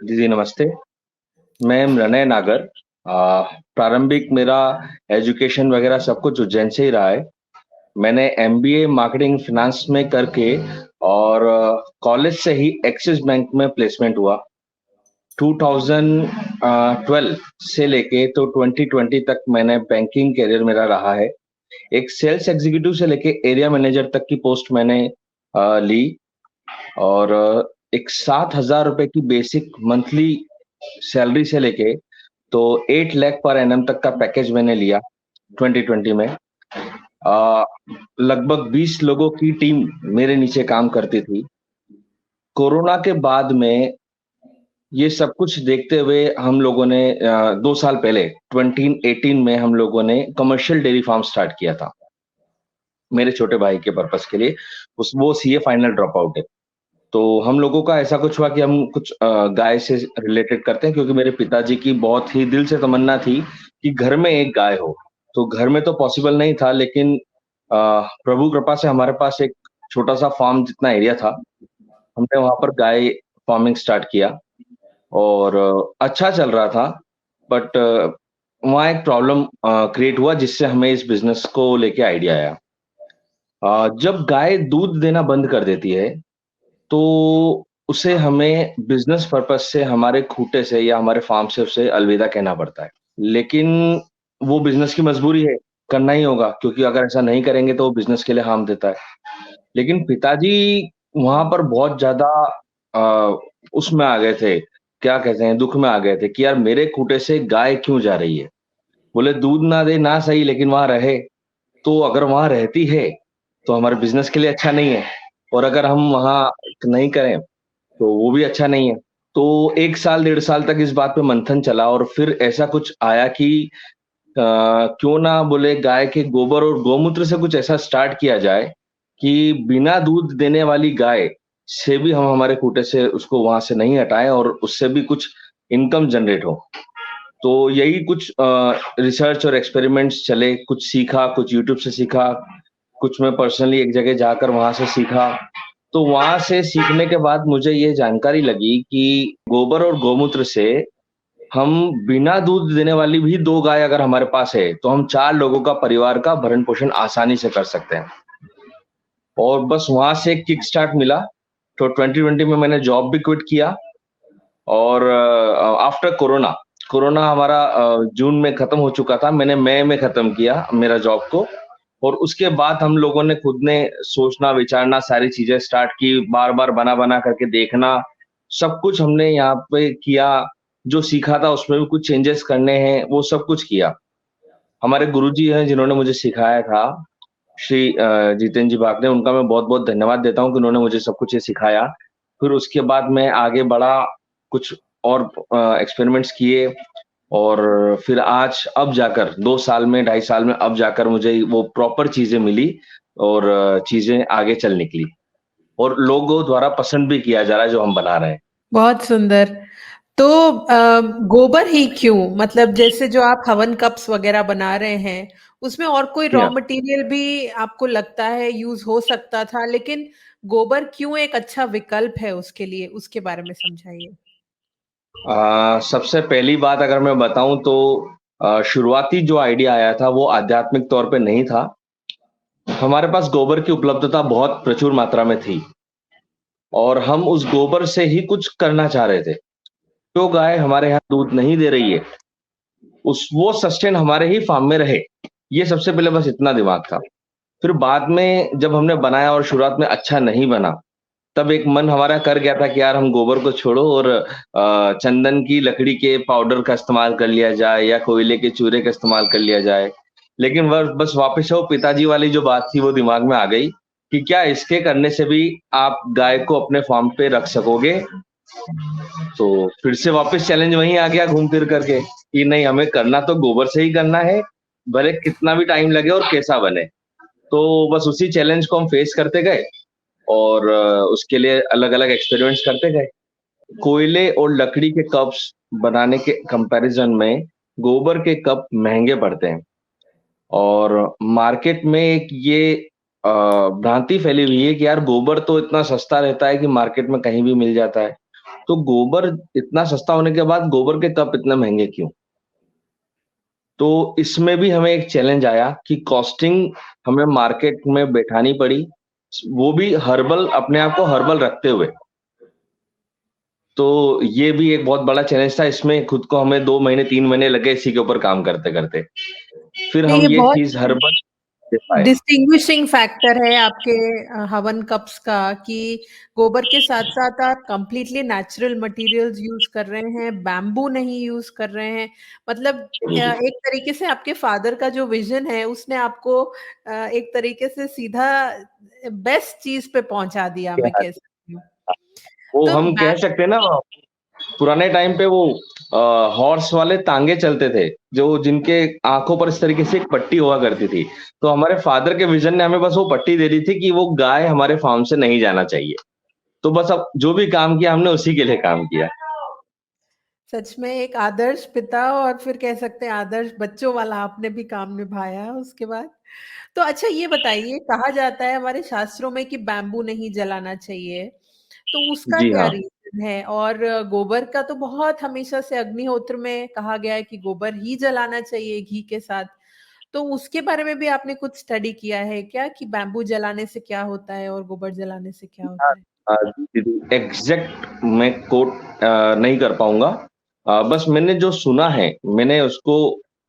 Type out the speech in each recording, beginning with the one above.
जी, जी, नमस्ते। मैं मृणय नागर। प्रारंभिक मेरा एजुकेशन वगैरह सब कुछ उज्जैन से ही रहा है। मैंने एमबीए मार्केटिंग फाइनेंस में करके और कॉलेज से ही एक्सिस बैंक में प्लेसमेंट हुआ। 2012 से लेके तो 2020 तक मैंने बैंकिंग करियर मेरा रहा है। एक सेल्स एग्जीक्यूटिव से लेके एरिया मैनेजर तक की पोस्ट मैंने ली और एक 7,000 रुपए की बेसिक मंथली सैलरी से लेके तो 8 लाख पर एनम तक का पैकेज मैंने लिया 2020 में। आ, लगभग 20 लोगों की टीम मेरे नीचे काम करती थी। कोरोना के बाद में ये सब कुछ देखते हुए हम लोगों ने 2 साल पहले 2018 में हम लोगों ने कमर्शियल डेयरी फार्म स्टार्ट किया था मेरे छोटे भाई के पर्पस के लिए। उस वो सीए फाइनल ड्रॉप आउट है। तो हम लोगों का ऐसा कुछ हुआ कि हम कुछ गाय से रिलेटेड करते हैं क्योंकि मेरे पिताजी की बहुत ही दिल से तमन्ना थी कि घर में एक गाय हो। तो घर में तो पॉसिबल नहीं था लेकिन प्रभु कृपा से हमारे पास एक छोटा सा फार्म जितना एरिया था। हमने वहां पर गाय फार्मिंग स्टार्ट किया और अच्छा चल रहा था। बट वहाँ एक प्रॉब्लम क्रिएट हुआ जिससे हमें इस बिजनेस को लेके आइडिया आया। जब गाय दूध देना बंद कर देती है तो उसे हमें बिज़नेस पर्पज़ से हमारे खूँटे से या हमारे फ़ार्म से उसे अलविदा कहना पड़ता है। लेकिन वो बिज़नेस की मजबूरी है, करना ही होगा क्योंकि अगर ऐसा नहीं करेंगे तो वो बिज़नेस के लिए हार्म देता है। लेकिन पिताजी वहाँ पर बहुत ज़्यादा अ, उसमें आ गए थे, क्या कहते हैं, दुःख में आ गए थे कि यार मेरे खूँटे से गाय क्यों जा रही है? बोले दूध ना दे ना सही लेकिन वहाँ रहे, तो अगर वहाँ रहती है, तो हमारे बिज़नेस के लिए अच्छा नहीं है और अगर हम वहाँ नहीं करें तो वो भी अच्छा नहीं है। तो 1 साल, 1.5 साल तक इस बात पे मंथन चला और फिर ऐसा कुछ आया कि क्यों ना बोले गाय के गोबर और गौमूत्र से कुछ ऐसा स्टार्ट किया जाए कि बिना दूध देने वाली गाय से भी हम हमारे खूँटे से उसको वहाँ से नहीं हटाएँ और उससे भी कुछ इनकम जनरेट हो। तो यही कुछ रिसर्च और एक्सपेरिमेंट्स चले, कुछ सीखा, कुछ यूट्यूब से सीखा, कुछ मैं पर्सनली एक जगह जाकर वहाँ से सीखा। तो वहाँ से सीखने के बाद मुझे ये जानकारी लगी कि गोबर और गौमूत्र से हम बिना दूध देने वाली भी 2 गाय अगर हमारे पास है, तो हम 4 लोगों का परिवार का भरण-पोषण आसानी से कर सकते हैं। और बस वहाँ से एक किक स्टार्ट मिला, तो 2020 में मैंने जॉब भी क्विट किया और आफ्टर कोरोना, कोरोना हमारा जून में खत्म हो चुका था। मैंने मई में खत्म किया मेरा जॉब को और उसके बाद हम लोगों ने खुद ने सोचना, विचारना, सारी चीज़ें स्टार्ट की, बार-बार बना-बना करके देखना, सब कुछ हमने यहाँ पे किया। जो सीखा था उसमें भी कुछ चेंजेस करने हैं, वो सब कुछ किया। हमारे गुरुजी हैं जिन्होंने मुझे सिखाया था, श्री जितेंद्र जी भागने, उनका मैं बहुत-बहुत धन्यवाद देता हूँ कि उन्होंने मुझे सब कुछ ये सिखाया। फिर उसके बाद मैं आगे बढ़ा, कुछ और एक्सपेरिमेंट्स किए और फिर आज अब जाकर 2 साल में, 2.5 साल में अब जाकर मुझे वो प्रॉपर चीज़ें मिली और चीज़ें आगे चल निकली और लोगों द्वारा पसंद भी किया जा रहा है जो हम बना रहे हैं। बहुत सुंदर। तो गोबर ही क्यों? मतलब जैसे जो आप हवन कप्स वगैरह बना रहे हैं, उसमें और कोई जी रॉ हाँ। मटेरियल भी आपको लगता है यूज़ हो सकता था, लेकिन गोबर क्यों एक अच्छा विकल्प है उसके लिए? उसके बारे में समझाइए। सबसे पहली बात अगर मैं बताऊँ तो शुरुआती जो आइडिया आया था वो आध्यात्मिक तौर पे नहीं था। हमारे पास गोबर की उपलब्धता बहुत प्रचुर मात्रा में थी और हम उस गोबर से ही कुछ करना चाह रहे थे। जो गाय हमारे यहाँ दूध नहीं दे रही है, उस वो सस्टेन हमारे ही फार्म में रहे। ये सबसे पहले बस इतना दिमाग था। फिर बाद में जब हमने बनाया और शुरुआत में अच्छा नहीं बना, तब एक मन हमारा कर गया था कि यार हम गोबर को छोड़ो और चंदन की लकड़ी के पाउडर का इस्तेमाल कर लिया जाए या कोयले के चूल्हे का इस्तेमाल कर लिया जाए। लेकिन वह बस वापस से वो पिताजी वाली जो बात थी वो दिमाग में आ गई कि क्या इसके करने से भी आप गाय को अपने फार्म पे रख सकोगे? तो फिर से वापस चैलेंज वहीं आ गया घूम फिर करके कि नहीं हमें करना तो गोबर से ही करना है, भले कितना भी टाइम लगे और कैसा बने। तो बस उसी चैलेंज को हम फेस करते गए और उसके लिए अलग-अलग एक्सपेरिमेंट्स करते गए। कोयले और लकड़ी के कप्स बनाने के कंपैरिजन में गोबर के कप महँगे पड़ते हैं और मार्केट में एक ये भ्रांति फैली हुई है कि यार गोबर तो इतना सस्ता रहता है कि मार्केट में कहीं भी मिल जाता है। तो गोबर इतना सस्ता होने के बाद गोबर के कप इतने महंगे क्यों? तो इसमें भी हमें एक चैलेंज आया कि कॉस्टिंग हमें मार्केट में बैठानी पड़ी, वो भी हर्बल, अपने आप को हर्बल रखते हुए। तो ये भी एक बहुत बड़ा चैलेंज था, इसमें खुद को हमें 2 महीने 3 महीने लगे इसी के ऊपर काम करते-करते। फिर नहीं, हम ये ये बहुत चीज़ हर्बल दे पाए। डिस्टिंग्विशिंग फैक्टर है आपके हवन कप्स का कि गोबर के साथ-साथ आप कंप्लीटली नेचुरल मटेरियल्स यूज़ कर रहे हैं, बैम्बू नहीं यूज़ कर रहे हैं। मतलब एक तरीके से आपके फादर का जो विज़न है उसने आपको एक तरीके से सीधा बेस्ट चीज़ पे पहुँचा दिया, मैं कह सकती हूँ। वो तो हम कह सकते हैं ना, पुराने टाइम पे वो हॉर्स वाले तांगे चलते थे, जो जिनके आंखों पर इस तरीके से एक पट्टी हुआ करती थी। तो हमारे फादर के विजन ने हमें बस वो पट्टी दे दी थी कि वो गाय हमारे फार्म से नहीं जाना चाहिए। तो बस अब जो भी काम किया हमने उसी के लिए काम किया। सच में एक आदर्श पिता और फिर कह सकते हैं आदर्श बच्चों वाला आपने भी काम निभाया उसके बाद। तो अच्छा ये बताइए, कहा जाता है हमारे शास्त्रों में कि बैम्बू नहीं जलाना चाहिए, तो उसका जी क्या हाँ। रीज़न है? और गोबर का तो बहुत हमेशा से अग्निहोत्र में कहा गया है कि गोबर ही जलाना चाहिए घी के साथ। तो उसके बारे में भी आपने कुछ स्टडी किया है क्या कि बैम्बू जलाने से क्या होता है और गोबर जलाने से क्या होता है? एग्जैक्ट मैं कोट नहीं कर पाऊंगा। बस मैंने जो सुना है, मैंने उसको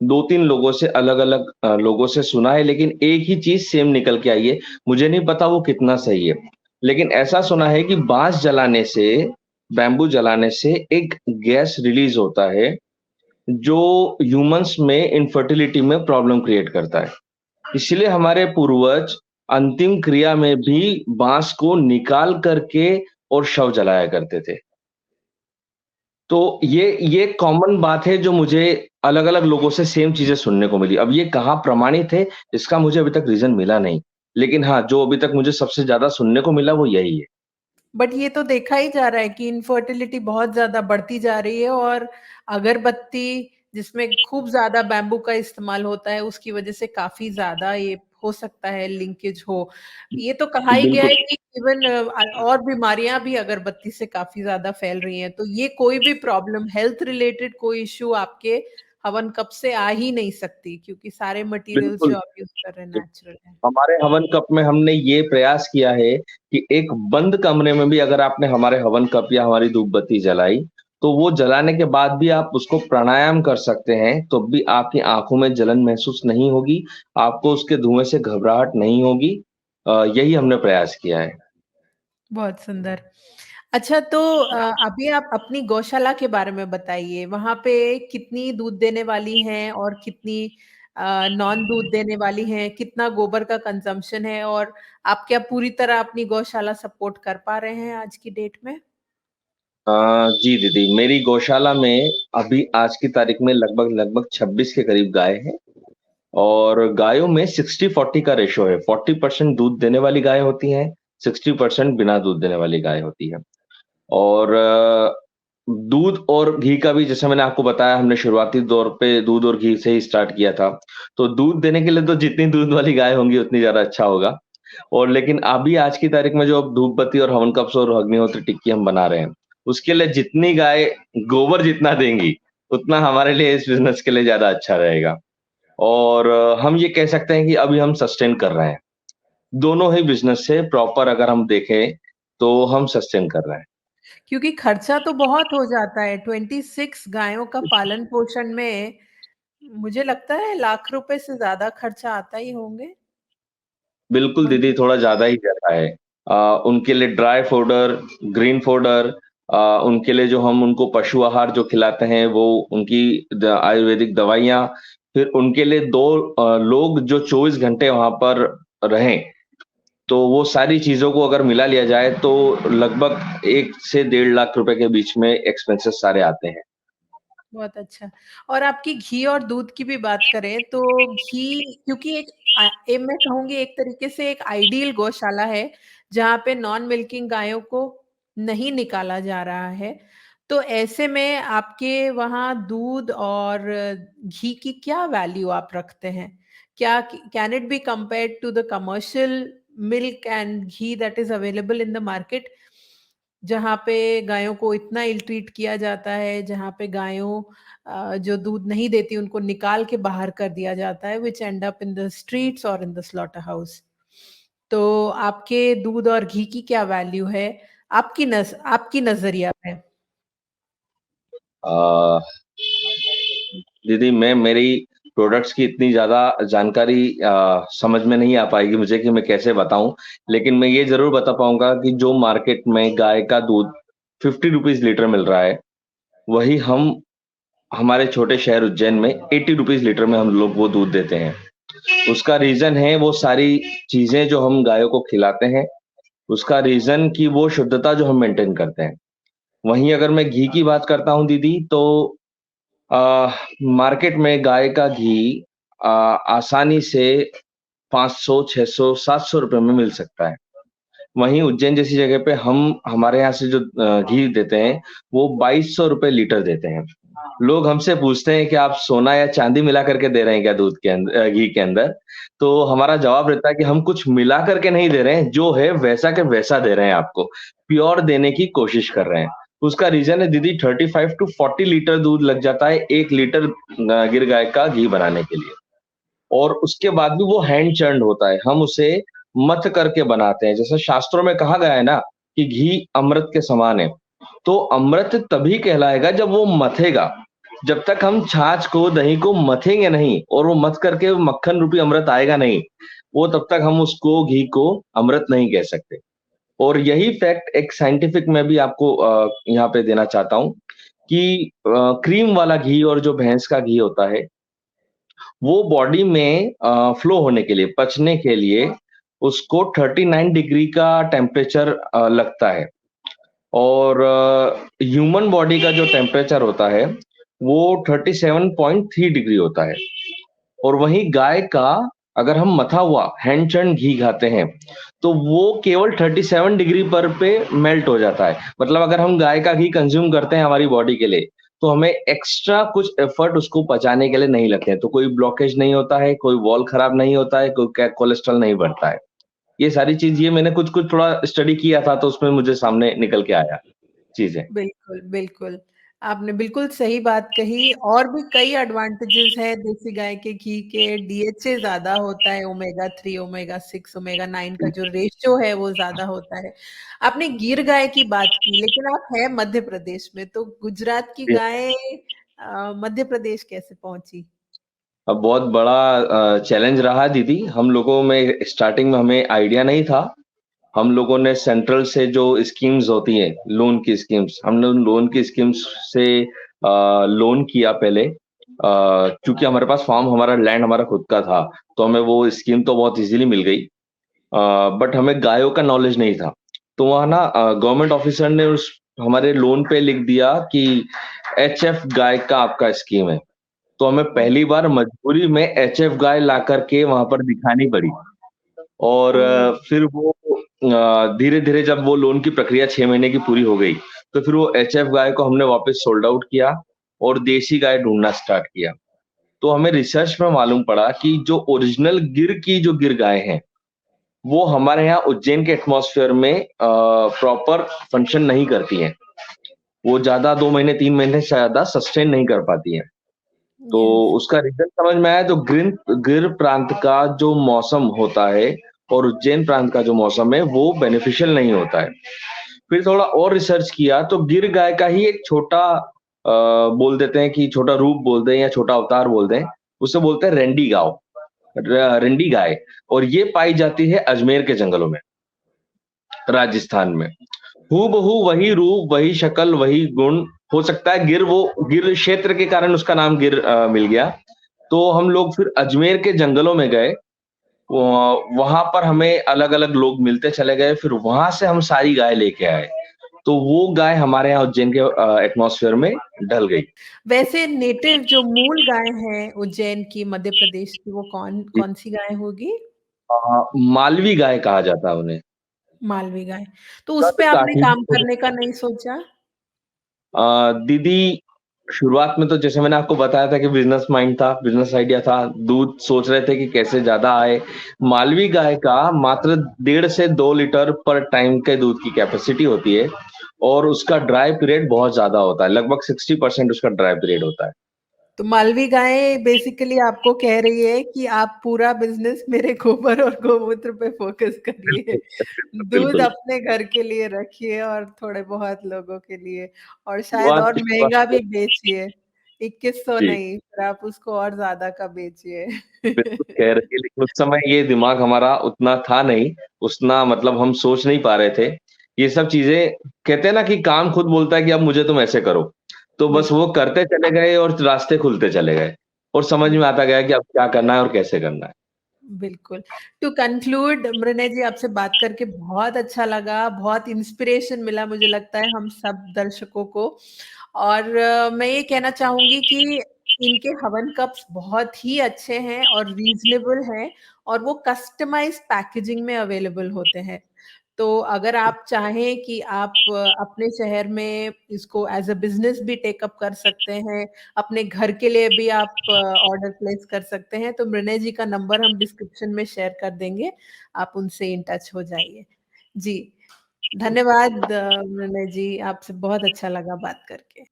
2-3 लोगों से, अलग-अलग लोगों से सुना है, लेकिन एक ही चीज सेम निकल के आई है। मुझे नहीं पता वो कितना सही है, लेकिन ऐसा सुना है कि बांस जलाने से, बैम्बू जलाने से एक गैस रिलीज होता है जो ह्यूमंस में इनफर्टिलिटी में प्रॉब्लम क्रिएट करता है। इसलिए हमारे पूर्वज अंतिम क्रिया में भी बांस को निकाल करके और शव जलाया करते थे। तो ये कॉमन बात है जो मुझे अलग-अलग लोगों से सेम चीज़ें सुनने को मिली। अब ये कहाँ प्रमाणित है, इसका मुझे अभी तक रीज़न मिला नहीं। लेकिन हाँ, जो अभी तक मुझे सबसे ज़्यादा सुनने को मिला वो यही है। बट ये तो देखा ही जा रहा है कि इनफर्टिलिटी बहुत ज़्यादा बढ़ती जा रही है और अगरबत्ती जिसमें खूब ज़्यादा बैम्बू का इस्तेमाल होता है, उसकी वजह से काफ़ी ज़्यादा ये हो सकता है लिंकेज हो। ये तो कहा ही गया बिल्कुल, है कि इवन और बीमारियाँ भी अगरबत्ती से काफ़ी ज़्यादा फैल रही हैं। तो ये कोई भी प्रॉब्लम हेल्थ रिलेटेड कोई इश्यू आपके हवन कप से आ ही नहीं सकती क्योंकि सारे मटेरियल्स बिल्कुल। जो आप यूज़ कर रहे हैं नेचुरल हैं। हमारे हवन कप में हमने ये प्रयास किया है कि एक बंद कमरे में भी अगर आपने हमारे हवन कप या हमारी धूप बत्ती जलाई, तो वो जलाने के बाद भी आप उसको प्राणायाम कर सकते हैं, तो भी आपकी आंखों में जलन महसूस नहीं होगी, आपको उसके धुएं से घबराहट नहीं होगी। यही हमने प्रयास किया है। बहुत सुंदर। अच्छा तो अभी आप अपनी गौशाला के बारे में बताइए। वहाँ पे कितनी दूध देने वाली हैं और कितनी नॉन दूध देने वाली हैं? कितना गोबर का कंज़म्पशन है और आप क्या पूरी तरह अपनी गौशाला सपोर्ट कर पा रहे हैं आज की डेट में? अ, जी दीदी, मेरी गौशाला में अभी आज की तारीख में लगभग 26 के करीब गाय हैं। और गायों में 60-40 का रेशो है। 40% दूध देने वाली गाय होती हैं, 60% बिना दूध देने वाली गाय होती है। और दूध और घी का भी, जैसे मैंने आपको बताया, हमने शुरुआती दौर पे दूध और घी से ही स्टार्ट किया था। तो दूध देने के लिए तो जितनी दूध वाली गाय होंगी उतनी ज़्यादा अच्छा होगा। और लेकिन अभी आज की तारीख में जो अब धूप बत्ती और हवन कप्स और अग्निहोत्र टिक्की हम बना रहे हैं, उसके लिए जितनी गाय गोबर जितना देंगी, उतना हमारे लिए इस बिज़नेस के लिए ज़्यादा अच्छा रहेगा। और हम ये कह सकते हैं कि अभी हम सस्टेन कर रहे हैं। दोनों ही बिज़नेस से प्रॉपर अगर हम देखें, तो हम सस्टेन कर रहे हैं। क्योंकि खर्चा तो बहुत हो जाता है। 26 गायों का पालन-पोषण में मुझे लगता है लाख रुपए से ज़्यादा खर्चा आता ही होंगे? बिल्कुल और दीदी, थोड़ा ज़्यादा ही जाता है। उनके लिए ड्राई फ़ोडर, ग्रीन फ़ोडर, उनके लिए जो हम उनको पशु आहार जो खिलाते हैं, वो उनकी आयुर्वेदिक दवाइयाँ, फिर उनके लिए 2 लोग जो 24 घंटे वहाँ पर रहें, तो वो सारी चीज़ों को अगर मिला लिया जाए तो लगभग 1 से 1.5 लाख रुपए के बीच में एक्सपेंसेस सारे आते हैं। बहुत अच्छा। और आपकी घी और दूध की भी बात करें तो घी क्योंकि मैं कहूँगी एक तरीके से एक आइडियल गौशाला है, जहाँ पे नॉन मिल्किंग गायों को नहीं निकाला जा रहा है। तो ऐसे में आपके वहाँ दूध और घी की क्या वैल्यू आप रखते हैं? क्या can it be compared to the commercial milk and ghee that is available in the market? जहाँ पे गायों को इतना इल ट्रीट किया जाता है, जहाँ पे गायों जो दूध नहीं देती उनको निकाल के बाहर कर दिया जाता है, which and up in the streets और इन द स्लॉटर हाउस। तो आपके दूध और घी की क्या वैल्यू है? आपकी नज़रिया में? अ, दीदी मैं मेरी प्रोडक्ट्स की इतनी ज़्यादा जानकारी समझ में नहीं आ पाएगी मुझे कि मैं कैसे बताऊँ। लेकिन मैं ये ज़रूर बता पाऊँगा कि जो मार्केट में गाय का दूध ₹50 लीटर मिल रहा है, वही हम हमारे छोटे शहर उज्जैन में ₹80 लीटर में हम लोग वो दूध देते हैं। उसका रीज़न है वो सारी चीज़ें जो हम गायों को खिलाते हैं, उसका रीज़न कि वो शुद्धता जो हम मेंटेन करते हैं। वहीं अगर मैं घी की बात करता हूँ दीदी तो अ, मार्केट में गाय का घी आसानी से 500, 600, ₹700 में मिल सकता है। वहीं उज्जैन जैसी जगह पे हम हमारे यहाँ से जो घी देते हैं, वो ₹2200 लीटर देते हैं। लोग हमसे पूछते हैं कि आप सोना या चांदी मिला करके दे रहे हैं क्या दूध के घी के अंदर? तो हमारा जवाब रहता है कि हम कुछ मिला करके नहीं दे रहे हैं, जो है वैसा के वैसा दे रहे हैं आपको। प्योर देने की कोशिश कर रहे हैं। उसका रीज़न है दीदी 35 टू 40 लीटर दूध लग जाता है 1 लीटर गिर गाय का घी बनाने के लिए। और उसके बाद भी वो हैंड चर्न्ड होता है। हम उसे मथ करके बनाते हैं। जैसे शास्त्रों में कहा गया है ना कि घी अमृत के समान है। तो अमृत तभी कहलाएगा जब वो मथेगा। जब तक हम छाछ को, दही को मथेंगे नहीं और वो मथ करके मक्खन रूपी अमृत आएगा नहीं, वो तब तक हम उसको घी को अमृत नहीं कह सकते। और यही फैक्ट एक साइंटिफिक मैं भी आपको यहाँ पे देना चाहता हूँ कि क्रीम वाला घी और जो भैंस का घी होता है, वो बॉडी में फ्लो होने के लिए, पचने के लिए उसको 39 डिग्री का टेम्परेचर लगता है और ह्यूमन बॉडी का जो टेम्परेचर होता है, वो 37.3 डिग्री होता है और वहीं गाय का अगर हम मथा हुआ हैंड चर्न घी खाते हैं, तो वो केवल 37 डिग्री पर पे मेल्ट हो जाता है। मतलब अगर हम गाय का घी कंज़्यूम करते हैं हमारी बॉडी के लिए, तो हमें एक्स्ट्रा कुछ एफर्ट उसको पचाने के लिए नहीं लगते हैं। तो कोई ब्लॉकेज नहीं होता है, कोई वॉल खराब नहीं होता है, कोई कोलेस्ट्रॉल नहीं बढ़ता है। ये सारी चीज़ ये मैंने कुछ-कुछ थोड़ा स्टडी किया था, तो उसमें मुझे सामने निकल के आया चीज़ें। बिल्कुल, बिल्कुल। आपने बिल्कुल सही बात कही और भी कई एडवांटेजेस हैं देसी गाय के घी के, डीएचए ज़्यादा होता है, ओमेगा 3, ओमेगा 6, ओमेगा 9 का जो रेशियो है वो ज़्यादा होता है। आपने गिर गाय की बात की, लेकिन आप हैं मध्य प्रदेश में, तो गुजरात की गाय मध्य प्रदेश कैसे पहुँची? अब बहुत बड़ा चैलेंज रहा दीदी। हम लोगों में स्टार्टिंग में हमें आइडिया नहीं था। हम लोगों ने सेंट्रल से जो स्कीम्स होती हैं, लोन की स्कीम्स, हमने उन लोन की स्कीम्स से लोन किया पहले। चूँकि हमारे पास फार्म हमारा लैंड हमारा खुद का था, तो हमें वो स्कीम तो बहुत ईज़िली मिल गई। बट हमें गायों का नॉलेज नहीं था। तो वहाँ ना गवर्नमेंट ऑफिसर ने उस हमारे लोन पे लिख दिया कि एचएफ गाय का आपका स्कीम है। तो हमें ओह! पहली बार मजबूरी में एचएफ गाय ला करके वहाँ पर दिखानी पड़ी और ओह! फिर वो धीरे-धीरे जब वो लोन की प्रक्रिया 6 महीने की पूरी हो गई, तो फिर वो एचएफ गाय को हमने वापस सोल्ड आउट किया और देशी गाय ढूँढना स्टार्ट किया। तो हमें रिसर्च में मालूम पड़ा कि जो ओरिजिनल गिर की जो गिर गाय हैं, वो हमारे यहाँ उज्जैन के एटमॉस्फेयर में प्रॉपर फंक्शन नहीं करती हैं। वो ज़्यादा 2 महीने, 3 महीने से ज़्यादा सस्टेन नहीं कर पाती हैं। तो यस, उसका रीज़न समझ में आया तो गिर प्रांत का जो मौसम होता है और उज्जैन प्रांत का जो मौसम है वो बेनिफिशियल नहीं होता है। फिर थोड़ा और रिसर्च किया तो गिर गाय का ही एक छोटा बोल देते हैं कि छोटा रूप बोल दें या छोटा अवतार बोल दें, उसे बोलते हैं रेंडी गाय और ये पाई जाती है अजमेर के जंगलों में, राजस्थान में। हूबहू वही रूप, वही शक्ल, वही गुण हो सकता है गिर क्षेत्र के कारण उसका नाम गिर मिल गया। तो हम लोग फिर अजमेर के जंगलों में गए। वहाँ पर हमें अलग-अलग लोग मिलते चले गए, फिर वहाँ से हम सारी गाय लेके आए। तो वो गाय हमारे यहाँ उज्जैन के एटमॉस्फेयर में ढल गई। वैसे नेटिव जो मूल गाय है उज्जैन की, मध्य प्रदेश की, वो कौन-सी गाय होगी? मालवी गाय कहा जाता है उन्हें। मालवी गाय। तो उस कद पे आपने काठी काम करने का नहीं सोचा? दीदी शुरुआत में तो जैसे मैंने आपको बताया था कि बिज़नेस माइंड था, बिज़नेस आइडिया था, दूध सोच रहे थे कि कैसे ज़्यादा आए। मालवी गाय का मात्र 1.5 से 2 लीटर पर टाइम के दूध की कैपेसिटी होती है और उसका ड्राई पीरियड बहुत ज्यादा होता है, लगभग 60% उसका ड्राई पीरियड होता है। तो मालवी गाय बेसिकली आपको कह रही है कि आप पूरा बिजनेस मेरे गोबर और गोमूत्र पे फोकस करिए, बिल्कुल दूध बिल्कुल। अपने घर के लिए रखिए और थोड़े बहुत लोगों के लिए, और शायद शुरुआत और महंगा शुरुआत भी बेचिए, 2100 जी नहीं, फिर आप उसको और ज्यादा का बेचिए। बिल्कुल कह रही है, लेकिन उस समय ये दिमाग हमारा उतना था नहीं, उतना मतलब हम सोच नहीं पा रहे थे। ये सब चीजें कहते हैं ना कि काम खुद बोलता है कि अब मुझे तुम ऐसे करो, तो बस बिल्कुल। वो करते चले गए और रास्ते खुलते चले गए और समझ में आता गया कि अब क्या करना है और कैसे करना है। बिल्कुल। टू कंक्लूड मृणय जी, आपसे बात करके बहुत अच्छा लगा, बहुत इंस्पिरेशन मिला मुझे लगता है हम सब दर्शकों को। और मैं ये कहना चाहूँगी कि इनके हवन कप्स बहुत ही अच्छे हैं और रीज़नेबल हैं, और वो कस्टमाइज़्ड पैकेजिंग में अवेलेबल होते हैं। तो अगर आप चाहें कि आप अपने शहर में इसको एज़ अ बिज़नेस भी टेक अप कर सकते हैं, अपने घर के लिए भी आप ऑर्डर प्लेस कर सकते हैं, तो मृणय जी का नंबर हम डिस्क्रिप्शन में शेयर कर देंगे, आप उनसे इन टच हो जाइए। जी, धन्यवाद मृणय जी, आपसे बहुत अच्छा लगा बात करके।